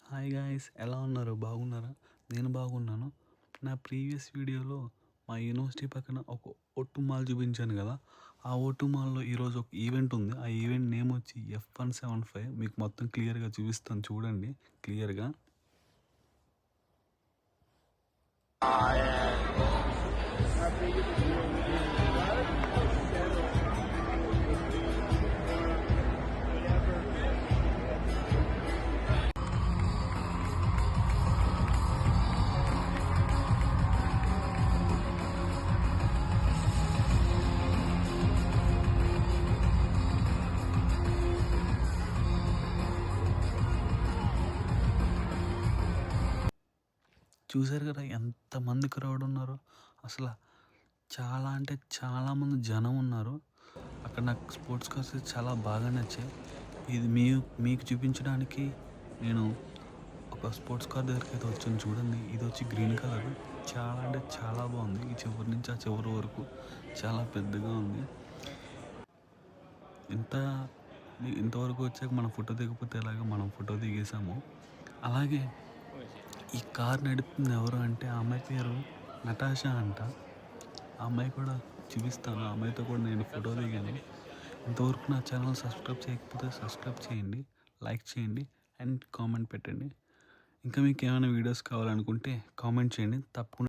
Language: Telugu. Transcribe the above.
హాయ్ గాయ్స్, ఎలా ఉన్నారు? బాగున్నారా? నేను బాగున్నాను. నా ప్రీవియస్ వీడియోలో మా యూనివర్సిటీ పక్కన ఒక ఓటు మాల్ చూపించాను కదా. ఆ ఓటు మాల్‌లో ఈరోజు ఒక ఈవెంట్ ఉంది. ఆ ఈవెంట్ నేమ్ వచ్చి F175. మీకు మొత్తం క్లియర్‌గా చూపిస్తాను, చూడండి క్లియర్‌గా. చూసారు కదా ఎంతమంది క్రౌడ్ ఉన్నారో. అసలు చాలా అంటే చాలామంది జనం ఉన్నారు అక్కడ. నాకు స్పోర్ట్స్ కార్స్ చాలా బాగా నచ్చాయి. ఇది మీకు చూపించడానికి నేను ఒక స్పోర్ట్స్ కార్ దగ్గరికి అయితే వచ్చాను. చూడండి, ఇది వచ్చి గ్రీన్ కలర్. చాలా అంటే చాలా బాగుంది. ఈ చివరి నుంచి ఆ చివరి వరకు చాలా పెద్దగా ఉంది. ఇంతవరకు వచ్చాక మనం ఫోటో దిగకపోతే ఎలాగో మనం ఫోటో దిగేసాము. అలాగే ఈ కార్ నడుపుతుంది ఎవరు అంటే ఆ అమ్మాయి పేరు నటాషా అంట. ఆ అమ్మాయి కూడా చూపిస్తాను. ఆ అమ్మాయితో కూడా నేను ఫోటో దిగాను. ఇంతవరకు నా ఛానల్ సబ్స్క్రైబ్ చేయకపోతే సబ్స్క్రైబ్ చేయండి, లైక్ చేయండి అండ్ కామెంట్ పెట్టండి. ఇంకా మీకు ఏమైనా వీడియోస్ కావాలనుకుంటే కామెంట్ చేయండి, తప్పకుండా